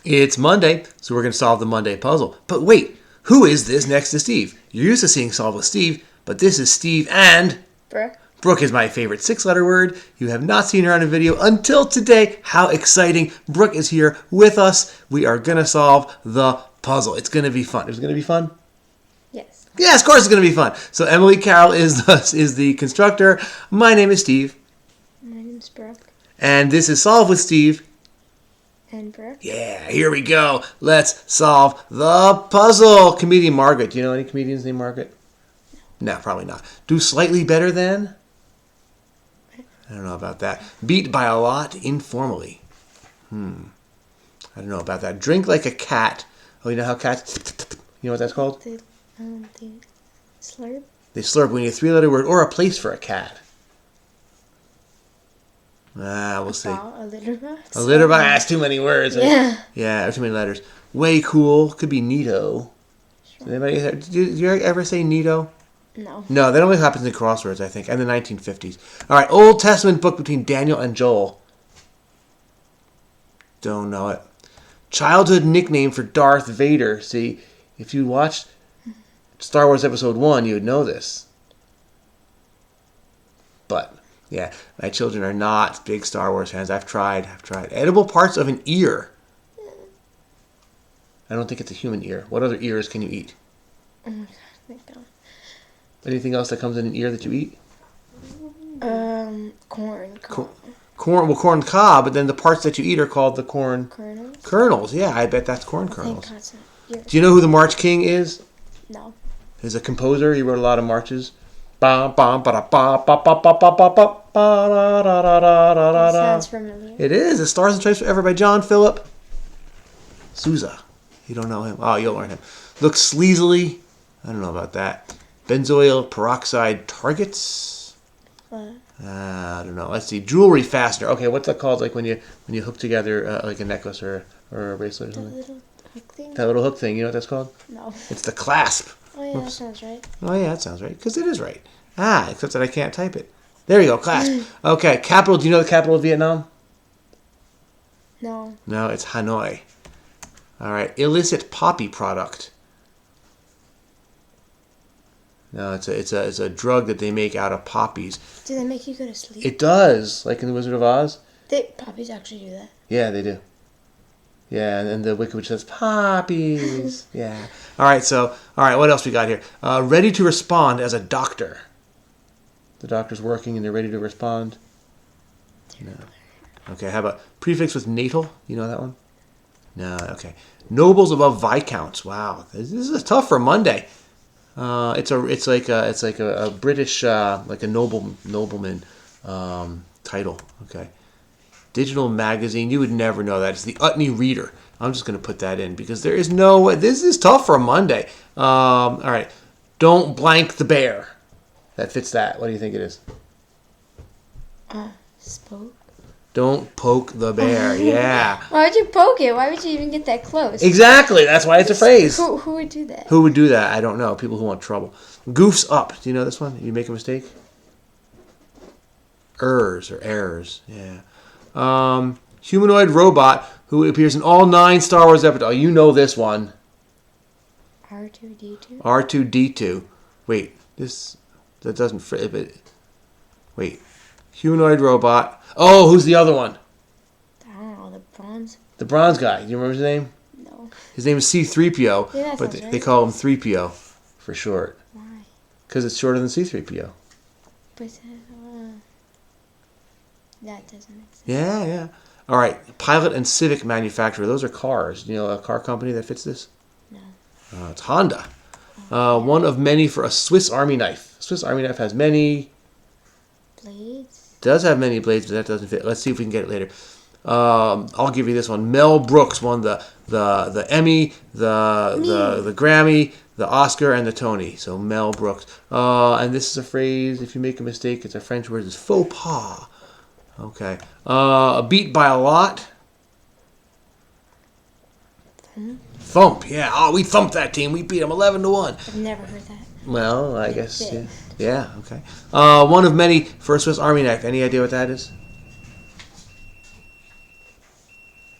It's Monday, so we're going to solve the Monday puzzle. But wait, who is this next to Steve? You're used to seeing Solve with Steve, but this is Steve and... Brooke. Brooke is my favorite 6-letter word. You have not seen her on a video until today. How exciting. Brooke is here with us. We are going to solve the puzzle. It's going to be fun. Is it going to be fun? Yes. Yes, of course it's going to be fun. So Emily Carroll is the constructor. My name is Steve. My name's Brooke. And this is Solve with Steve. And Brooke. Yeah, here we go. Let's solve the puzzle. Comedian Margaret. Do you know any comedians named Margaret? No, probably not. Do slightly better than? I don't know about that. Beat by a lot informally. I don't know about that. Drink like a cat. Oh, you know how cats... You know what that's called? They slurp. They slurp. We need a 3-letter word or a place for a cat. We'll see. A litter box. A litter box. That's too many words. Yeah. Yeah, there's too many letters. Way cool. Could be neato. Sure. Anybody? Did you ever say neato? No. No, that only happens in Crosswords, I think, and the 1950s. All right, Old Testament book between Daniel and Joel. Don't know it. Childhood nickname for Darth Vader. See, if you watched Star Wars Episode 1, you would know this. But, yeah, my children are not big Star Wars fans. I've tried. Edible parts of an ear. I don't think it's a human ear. What other ears can you eat? Oh my god, thank God. Anything else that comes in an ear that you eat? Corn. Corn, well, corn cob, but then the parts that you eat are called the corn... Kernels? Kernels, yeah, I bet that's corn kernels. Thank God, so you're... Do you know who the March King is? No. He's a composer. He wrote a lot of marches. Sounds familiar. It is. It Stars and Stripes Forever by John Philip Sousa. You don't know him? Oh, you'll learn him. Looks sleazily. I don't know about that. Benzoyl peroxide targets. What? I don't know. Let's see. Jewelry fastener. Okay, what's that called? Like when you hook together like a necklace or a bracelet or The something. little hook thing? That little hook thing. You know what that's called? No. It's the clasp. Oh yeah, that sounds right. Oh yeah, that sounds right. Because it is right. Except that I can't type it. There you go. Clasp. Okay. Capital. Do you know the capital of Vietnam? No. No, it's Hanoi. All right. Illicit poppy product. No, it's a drug that they make out of poppies. Do they make you go to sleep? It does, like in the Wizard of Oz. Poppies actually do that. Yeah, they do. Yeah, and then the Wicked Witch says poppies. Yeah. All right. What else we got here? Ready to respond as a doctor. The doctor's working and they're ready to respond. No. Okay. How about prefix with natal? You know that one? No. Okay. Nobles above viscounts. Wow, this is tough for Monday. It's like a British like a nobleman title. Okay. Digital magazine. You would never know that. It's the Utney Reader. I'm just going to put that in because there is no way. This is tough for a Monday. All right. Don't blank the bear. That fits that. What do you think it is? Spoke. Don't poke the bear. Yeah. Why would you poke it? Why would you even get that close? Exactly. That's why it's a phrase. Who would do that? Who would do that? I don't know. People who want trouble. Goofs up. Do you know this one? You make a mistake? Errors or errors. Yeah. Humanoid robot who appears in all 9 Star Wars episodes. Oh, you know this one. R2-D2? R2-D2. Wait. That doesn't fit. Wait. Humanoid robot. Oh, who's the other one? I don't know. The bronze? The bronze guy. Do you remember his name? No. His name is C-3PO. Yeah, but sounds they right. call him 3PO for short. Why? Because it's shorter than C-3PO. But that doesn't make sense. Yeah. All right. Pilot and Civic manufacturer. Those are cars. You know a car company that fits this? No. It's Honda. One of many for a Swiss Army knife. A Swiss Army knife has many... Blades? Does have many blades, but that doesn't fit. Let's see if we can get it later. I'll give you this one. Mel Brooks won the Emmy, the Grammy, the Oscar, and the Tony. So Mel Brooks. And this is a phrase. If you make a mistake, it's a French word. It's faux pas. Okay. Beat by a lot. Thump. Yeah. Oh, we thumped that team. We beat them 11-1. I've never heard that. Well, I guess. Yeah. Yeah. Okay. One of many for a Swiss Army knife. Any idea what that is?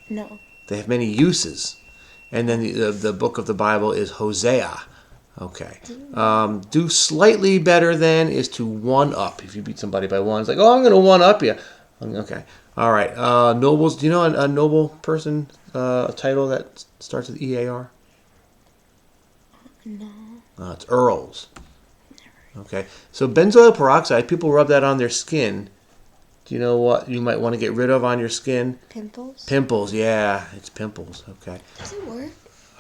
No. They have many uses. And then the book of the Bible is Hosea. Okay. Do slightly better than is to one up. If you beat somebody by one, it's like, oh, I'm going to one up you. Okay. All right. Nobles. Do you know a noble person a title that starts with EAR? No. It's earls. Okay. So benzoyl peroxide, people rub that on their skin. Do you know what you might want to get rid of on your skin? Pimples? Pimples, yeah. It's pimples. Okay. Does it work?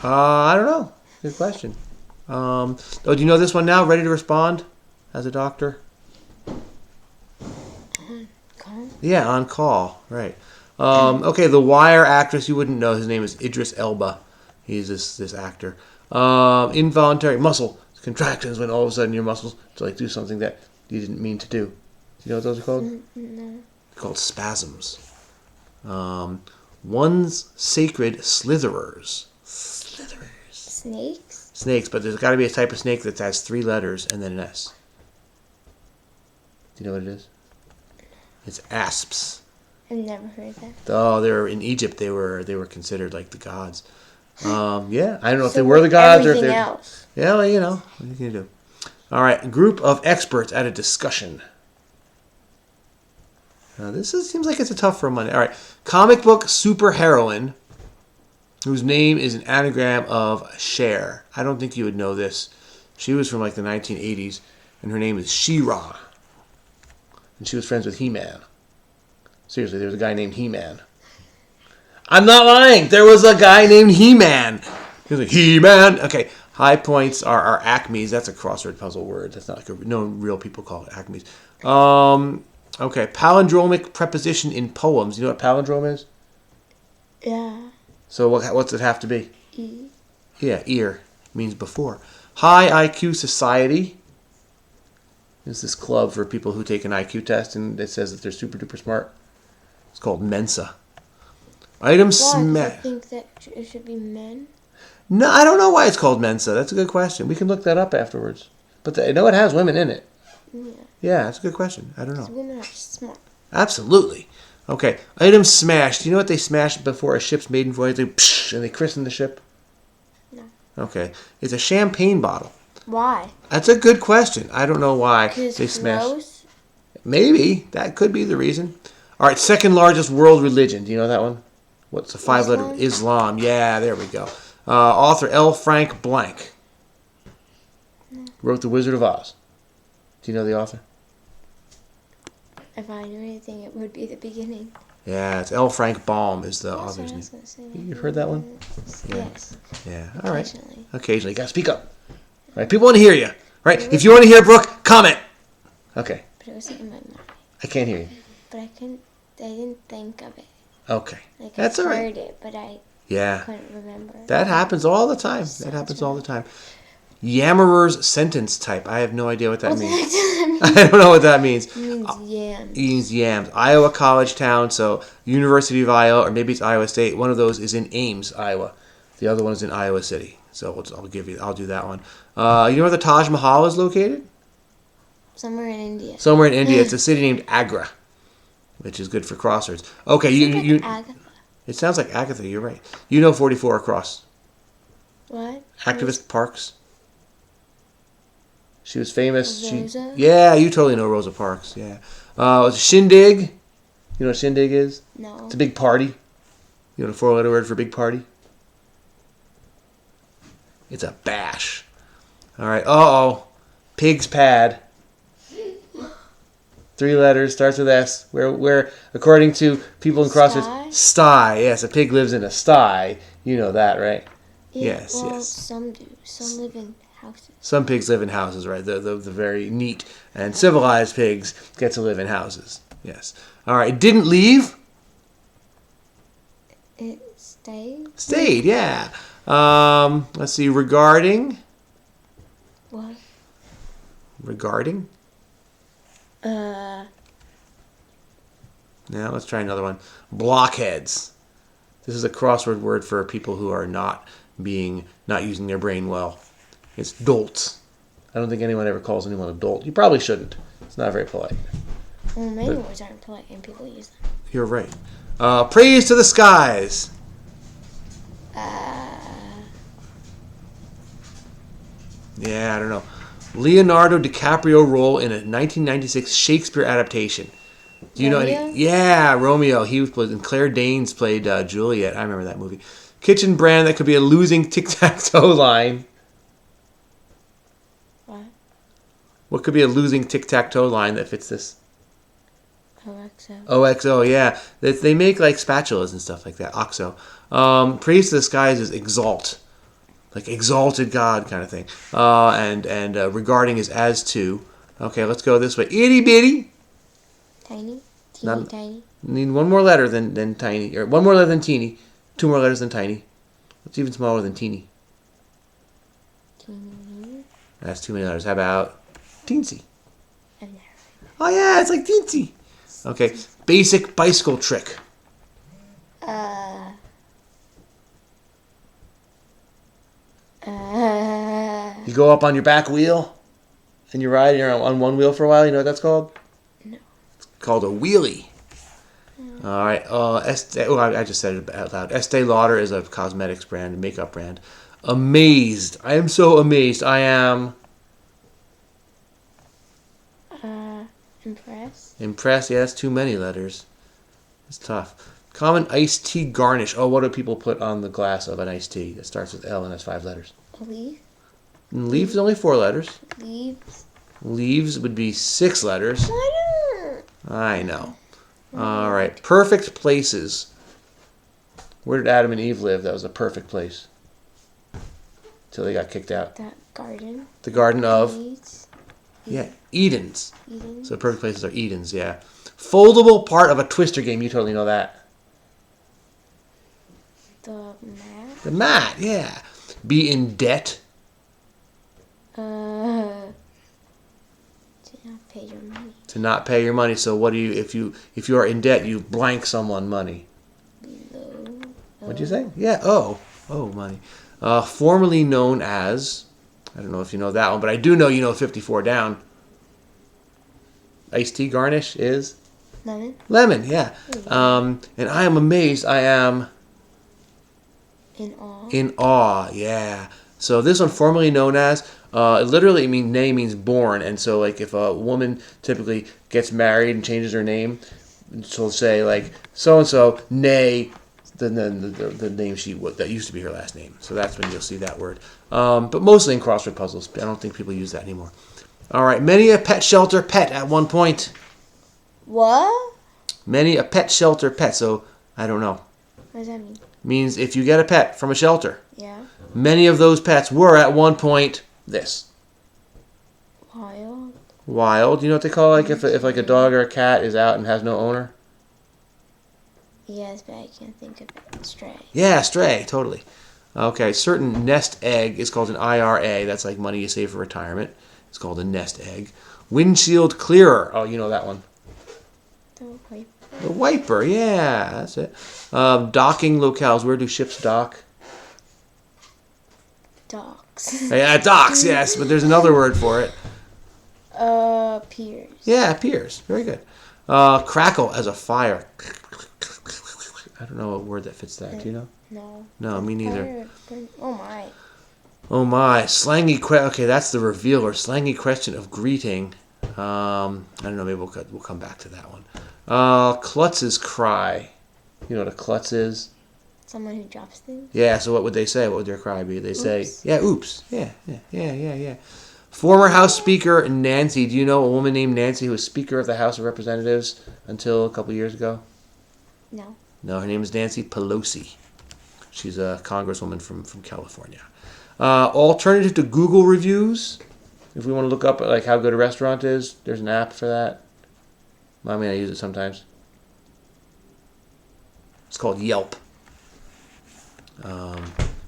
I don't know. Good question. Do you know this one now? Ready to respond as a doctor? On call? Yeah, on call. Right. Okay, the Wire actress, you wouldn't know. His name is Idris Elba. He's this actor. Involuntary muscle contractions, when all of a sudden your muscles to like do something that you didn't mean to do. Do you know what those are called? No. They're called spasms. One's sacred slitherers. Snakes? Snakes, but there's got to be a type of snake that has 3 letters and then an S. Do you know what it is? It's asps. I've never heard that. Oh, they were in Egypt. They were considered like the gods. Yeah, I don't know if So they were the gods or if everything they're. else. Yeah, well, you know, what are you gonna do? All right, group of experts at a discussion. Seems like it's a tough for a Monday. All right, comic book superheroine whose name is an anagram of Cher. I don't think you would know this. She was from like the 1980s, and her name is She-Ra. And she was friends with He-Man. Seriously, there was a guy named He-Man. I'm not lying. There was a guy named He-Man. He was like, He-Man. Okay, high points are acmes. That's a crossword puzzle word. That's not like no real people call it acmes. Okay, palindromic preposition in poems. You know what palindrome is? Yeah. So what's it have to be? E. Yeah, ear means before. High IQ society is this club for people who take an IQ test and it says that they're super duper smart. It's called Mensa. Item Why? 'Cause I smash. think that it should be men. No, I don't know why it's called Mensa. That's a good question. We can look that up afterwards. But I know it has women in it. Yeah. Yeah, that's a good question. I don't know. Because women are smart. Absolutely. Okay. Item smashed. Do you know what they smash before a ship's maiden voyage? They psh, and they christen the ship? No. Okay. It's a champagne bottle. Why? That's a good question. I don't know why Because they it's smash. gross? Maybe. That could be the reason. All right. Second largest world religion. Do you know that one? What's the 5-letter? Islam. Yeah, there we go. Author L. Frank Blank. Wrote The Wizard of Oz. Do you know the author? If I knew anything, it would be the beginning. Yeah, it's L. Frank Baum is the That's author's what I name. was gonna say. You've heard that one? Yes. Yeah. All right. Occasionally. Occasionally. Got to speak up. All right. People want to hear you. Right? If you want to hear Brooke, comment. Okay. But it wasn't in my mind. I can't hear you. But I didn't think of it. Okay. Like That's I all heard right. it, but I Yeah. couldn't remember. That happens all the time. That happens all the time. Yammerer's sentence type. I have no idea what that What the heck means. does that mean? I don't know what that means. It means yams. It means yams. Iowa college town, so University of Iowa, or maybe it's Iowa State. One of those is in Ames, Iowa. The other one is in Iowa City. So I'll do that one. You know where the Taj Mahal is located? Somewhere in India. Somewhere in India. It's a city named Agra, which is good for crosswords. Okay, you. Agatha. It sounds like Agatha. You're right. You know 44 across. What? Activist Parks. She was famous. Rosa? Yeah, you totally know Rosa Parks. Yeah. It's a shindig. You know what a shindig is? No. It's a big party. You know the 4-letter word for big party? It's a bash. All right. Uh-oh. Pig's pad. 3 letters, starts with S. Where according to people in CrossFit, sty. Yes, a pig lives in a sty. You know that, right? Yeah, Yes, well, yes. some do. Some live in houses. Some pigs live in houses, right? The very neat and civilized pigs get to live in houses. Yes. All right. It didn't leave. It stayed? Stayed, yeah. Let's see. Regarding. What? Regarding. Now let's try another one. Blockheads. This is a crossword word for people who are not using their brain well. It's dolts. I don't think anyone ever calls anyone a dolt. You probably shouldn't. It's not very polite. Well, many words aren't polite and people use them. You're right. Praise to the skies. Yeah, I don't know. Leonardo DiCaprio role in a 1996 Shakespeare adaptation. Do you know Romeo? any? Yeah, Romeo. He was played, and Claire Danes played Juliet. I remember that movie. Kitchen brand that could be a losing tic-tac-toe line. What? What could be a losing tic-tac-toe line that fits this? OXO. OXO, yeah. They make like spatulas and stuff like that. OXO. Praise to the skies is exalt. Like exalted God kind of thing. And regarding is as to. Okay, let's go this way. Itty bitty. Tiny? Not- Tiny? Need one more letter than tiny. Or one more letter than teeny. Two more letters than tiny. What's even smaller than teeny? Teeny? That's too many letters. How about teensy? And there. Oh yeah, it's like teensy. Okay, basic bicycle trick. You go up on your back wheel and you ride. You're on one wheel for a while. You know what that's called? No. It's called a wheelie. All right. I just said it out loud. Estee Lauder is a cosmetics brand, a makeup brand. Amazed. I am so amazed. I am Impressed? impressed. Yeah, that's too many letters. It's tough. Common iced tea garnish. Oh, what do people put on the glass of an iced tea? It starts with L and has 5 letters. A leaf? And leaf is only 4 letters. Leaves? Leaves would be 6 letters. What? I know. All right. Perfect places. Where did Adam and Eve live? That was a perfect place. Till they got kicked out. That garden? The Garden of... Weeds? Yeah, Edens. Eden? So perfect places are Edens, yeah. Foldable part of a Twister game. You totally know that. The map? The mat, yeah. Be in debt. To not pay your money. To not pay your money. So what do you... If you are in debt, you blank someone money. Below. What'd you say? Yeah, money. Formerly known as... I don't know if you know that one, but I do know you know 54 down. Iced tea garnish is? Lemon? Lemon, yeah. And I am amazed. I am... In awe? In awe, yeah. So this one, formerly known as, literally name means born. And so like if a woman typically gets married and changes her name, she'll say like so-and-so, nay, the name that used to be her last name. So that's when you'll see that word. But mostly in crossword puzzles. I don't think people use that anymore. All right, many a pet shelter pet at one point. What? Many a pet shelter pet. So I don't know. What does that mean? Means if you get a pet from a shelter. Yeah. Many of those pets were at one point this. Wild? Wild. You know what they call like if like a dog or a cat is out and has no owner? Yes, but I can't think of it. Stray. Yeah, stray. Totally. Okay. Certain nest egg is called an IRA. That's like money you save for retirement. It's called a nest egg. Windshield clearer. Oh, you know that one. The wiper. The wiper. Yeah, that's it. Docking locales. Where do ships dock? Docks. Yeah, docks. Yes, but there's another word for it. Piers. Yeah, piers. Very good. Crackle as a fire. I don't know a word that fits that. Do you know? No. No, me neither. Oh my. Oh my. Slangy okay, that's the reveal or slangy question of greeting. I don't know, maybe we'll come back to that one. Klutz's cry. You know what a klutz is? Someone who drops things? Yeah, so what would they say? What would their cry be? They say, Oops. yeah, oops. Yeah. Former House Speaker Nancy. Do you know a woman named Nancy who was Speaker of the House of Representatives until a couple years ago? No. No, her name is Nancy Pelosi. She's a congresswoman from California. Alternative to Google reviews. If we want to look up like how good a restaurant is, there's an app for that. I mean, I use it sometimes. It's called Yelp.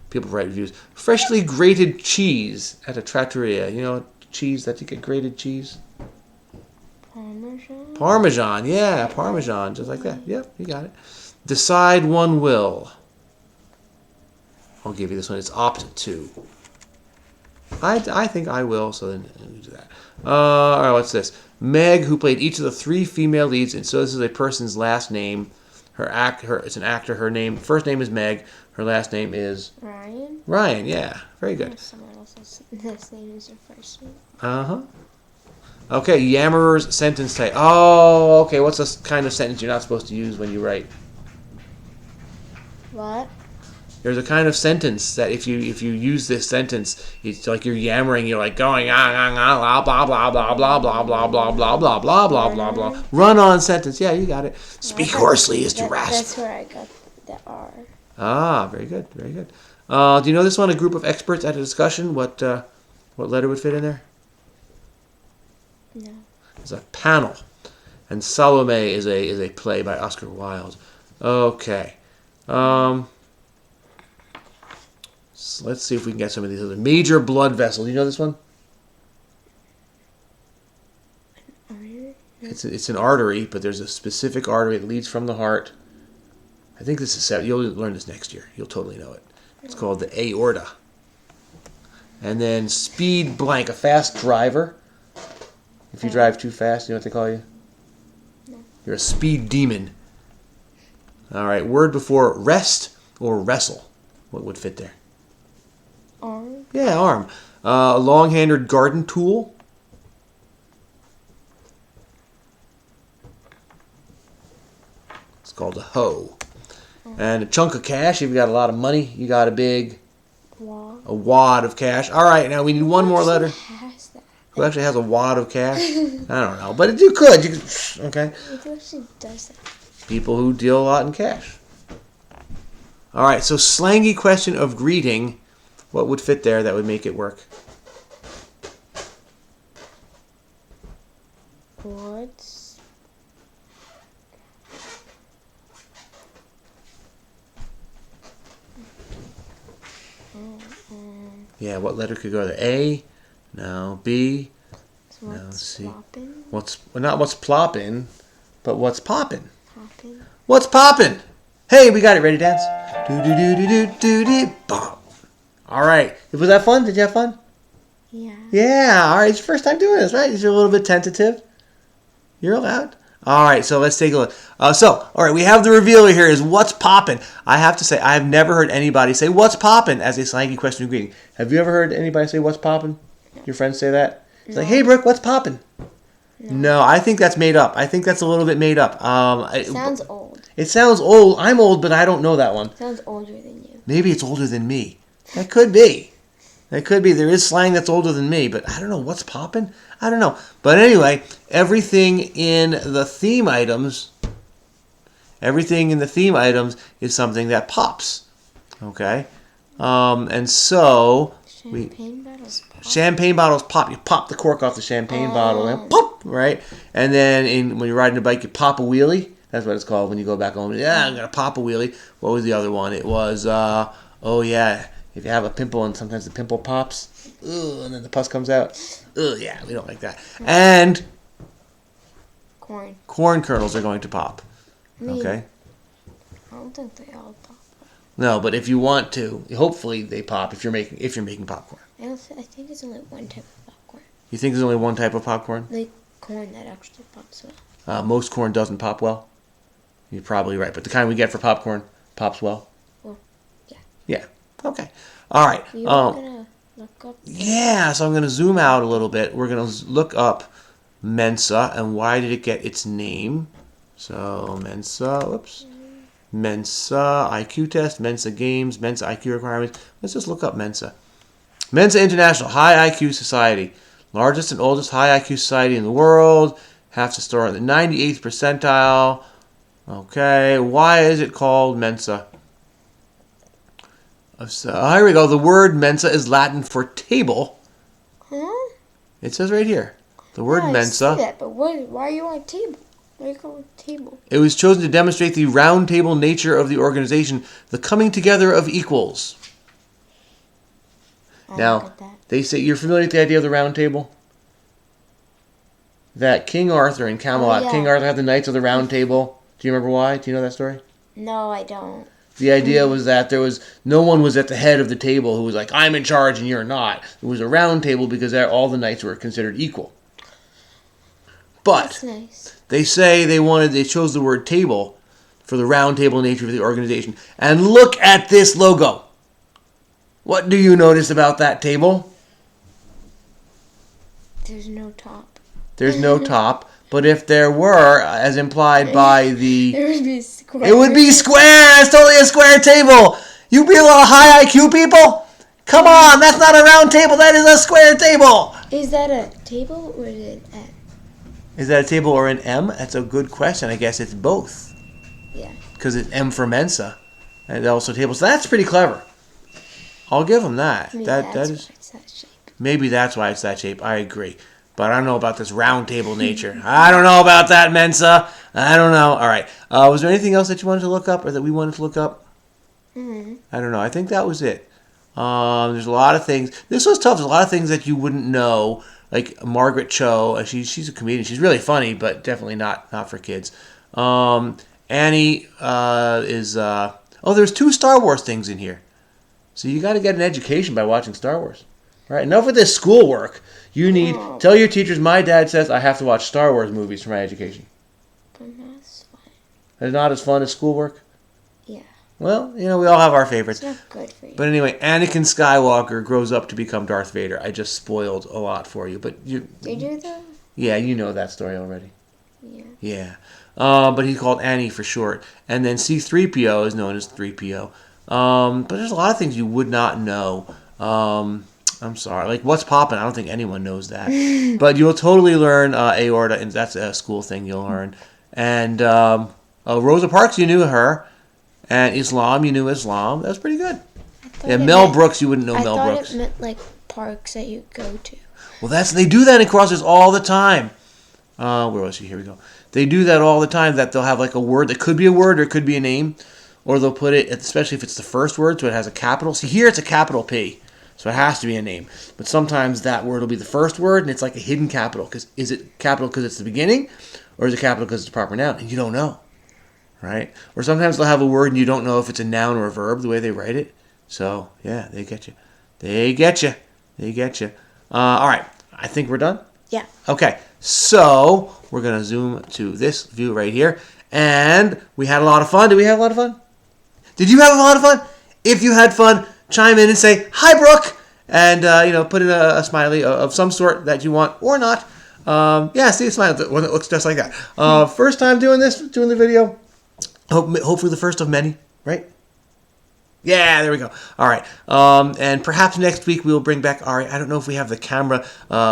People write reviews. Freshly grated cheese at a trattoria. You know, cheese that you get grated cheese? Parmesan? Parmesan, yeah, Parmesan, just like that. Yep, you got it. Decide one will. I'll give you this one. It's opt to. I think I will, so then we'll do that. All right, what's this? Meg, who played each of the 3 female leads, and so this is a person's last name. It's an actor. Her first name is Meg. Her last name is Ryan. Ryan. Yeah, very good. Someone else's last name is their first name. Okay, Yammerer's sentence type. Oh, okay. What's a kind of sentence you're not supposed to use when you write? What? There's a kind of sentence that if you use this sentence, it's like you're yammering. You're like going blah blah blah blah blah blah blah blah blah blah blah blah blah blah. Run on sentence. Yeah, you got it. Speak hoarsely is to rasp. That's where I got the R. Ah, very good, very good. Do you know this one? A group of experts at a discussion. What letter would fit in there? No. It's a panel, and Salome is a play by Oscar Wilde. Okay. So let's see if we can get some of these other major blood vessels. You know this one? Artery? It's an artery, but there's a specific artery that leads from the heart. I think this is seven. You'll learn this next year. You'll totally know it. It's called the aorta. And then speed blank, a fast driver. If you drive too fast, you know what they call you? No. You're a speed demon. All right, word before rest or wrestle. What would fit there? Arm. Yeah, arm. A long-handled garden tool. It's called a hoe. And a chunk of cash. If you got a lot of money, you got a big... A wad of cash. All right, now we need one more letter. Has that? Who actually has a wad of cash? I don't know, but you could. Okay. Who actually does that? People who deal a lot in cash. All right, so slangy question of greeting. What would fit there that would make it work? What's... Yeah, what letter could go there? A? No. B? So No. what's C? plopping? Not what's plopping, but what's popping? Popping? What's popping? Hey, we got it. Ready to dance? Do do do do do do do. Bop. All right. Was that fun? Did you have fun? Yeah. Yeah. All right. It's your first time doing this, right? You're a little bit tentative. You're allowed. All right. So let's take a look. All right. We have the reveal here is what's popping. I have to say, I have never heard anybody say what's popping as a slangy question of greeting. Have you ever heard anybody say what's popping? Your friends say that? It's like, hey, Brooke, what's popping? No, I think that's made up. I think that's a little bit made up. It sounds old. It sounds old. I'm old, but I don't know that one. It sounds older than you. Maybe it's older than me. That could be. That could be. There is slang that's older than me, but I don't know. What's popping? I don't know. But anyway, everything in the theme items is something that pops. Okay? And so... Champagne bottles pop. You pop the cork off the champagne bottle and pop, right? And then when you're riding a bike, you pop a wheelie. That's what it's called when you go back home. Yeah, I'm going to pop a wheelie. What was the other one? It was, if you have a pimple and sometimes the pimple pops, and then the pus comes out. Yeah, we don't like that. And corn kernels are going to pop. Okay? I don't think they all pop. No, but if you want to, hopefully they pop if you're making popcorn. I think it's only one type of popcorn. You think there's only one type of popcorn? Like corn that actually pops well. Most corn doesn't pop well. You're probably right, but the kind we get for popcorn pops well. Well, yeah. Yeah. Okay. All right. You were gonna look up. Yeah. So I'm gonna zoom out a little bit. We're gonna look up Mensa and why did it get its name? So Mensa. Whoops. Mensa IQ test, Mensa games, Mensa IQ requirements. Let's just look up Mensa. Mensa International, high IQ society. Largest and oldest high IQ society in the world. Has to store in the 98th percentile. Okay, why is it called Mensa? So, here we go. The word Mensa is Latin for table. Huh? It says right here. The word Mensa. I see that, but why are you on a table? Why are you calling it a table? It was chosen to demonstrate the round table nature of the organization, the coming together of equals. Now, they say, you're familiar with the idea of the round table? That King Arthur in Camelot, King Arthur had the Knights of the Round Table. Do you remember why? Do you know that story? No, I don't. The idea was that no one was at the head of the table who was like, I'm in charge and you're not. It was a round table because all the knights were considered equal. But that's nice. They say they chose the word table for the round table nature of the organization. And look at this logo. What do you notice about that table? There's no top. There's no top. But if there were, as implied by the... It would be square. It would be square. It's totally a square table. You be a little high IQ people? Come on, that's not a round table. That is a square table. Is that a table or is it an M? Is that a table or an M? That's a good question. I guess it's both. Yeah. Because it's M for Mensa. And also table. So that's pretty clever. I'll give them that. Maybe That that's is. why it's that shape. Maybe that's why it's that shape. I agree. But I don't know about this round table nature. I don't know about that, Mensa. I don't know. All right. Was there anything else that you wanted to look up or that we wanted to look up? Mm-hmm. I don't know. I think that was it. There's a lot of things. This was tough. There's a lot of things that you wouldn't know. Like Margaret Cho. She's a comedian. She's really funny, but definitely not for kids. Annie is... there's 2 Star Wars things in here. So you got to get an education by watching Star Wars. All right, enough with this schoolwork. You need... Tell your teachers, my dad says I have to watch Star Wars movies for my education. But not as fun. It's not as fun as schoolwork? Yeah. Well, we all have our favorites. It's not good for you. But anyway, Anakin Skywalker grows up to become Darth Vader. I just spoiled a lot for you. But you... Did you though? Yeah, you know that story already. Yeah. Yeah. But he's called Annie for short. And then C-3PO is known as 3PO. But there's a lot of things you would not know. I'm sorry. Like, what's poppin'? I don't think anyone knows that. But you'll totally learn aorta, and that's a school thing you'll learn. And Rosa Parks, you knew her. And Islam, you knew Islam. That was pretty good. Yeah, Mel Brooks, you wouldn't know Mel Brooks. I thought it meant, like, parks that you go to. Well, they do that in Crosswords all the time. Where was she? Here we go. They do that all the time, that they'll have, like, a word that could be a word or it could be a name. Or they'll put it, especially if it's the first word, so it has a capital. See, here it's a capital P. So it has to be a name. But sometimes that word will be the first word, and it's like a hidden capital. Because is it capital because it's the beginning, or is it capital because it's a proper noun? And you don't know, right? Or sometimes they'll have a word, and you don't know if it's a noun or a verb, the way they write it. So, yeah, they get you. They get you. They get you. All right. I think we're done? Yeah. Okay. So, we're going to zoom to this view right here. And we had a lot of fun. Did we have a lot of fun? Did you have a lot of fun? If you had fun, chime in and say, "Hi, Brooke," and put in a smiley of some sort that you want or not. See a smiley one that looks just like that. First time doing the video. Hopefully the first of many, right? Yeah, there we go. All right. And perhaps next week we'll bring back Ari. I don't know if we have the camera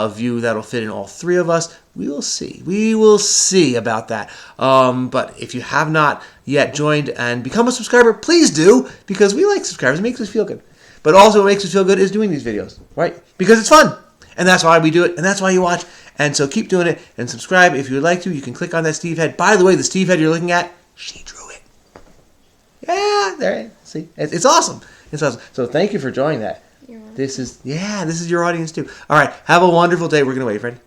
view that'll fit in all 3 of us. We will see. We will see about that. But if you have not yet joined and become a subscriber, please do, because we like subscribers. It makes us feel good. But also what makes us feel good is doing these videos, right? Because it's fun. And that's why we do it. And that's why you watch. And so keep doing it and subscribe. If you would like to, you can click on that Steve head. By the way, the Steve head you're looking at, she drew it. Yeah, there. See, it's awesome. It's awesome. So thank you for joining that. This is your audience too. All right, have a wonderful day. We're gonna wait, ready?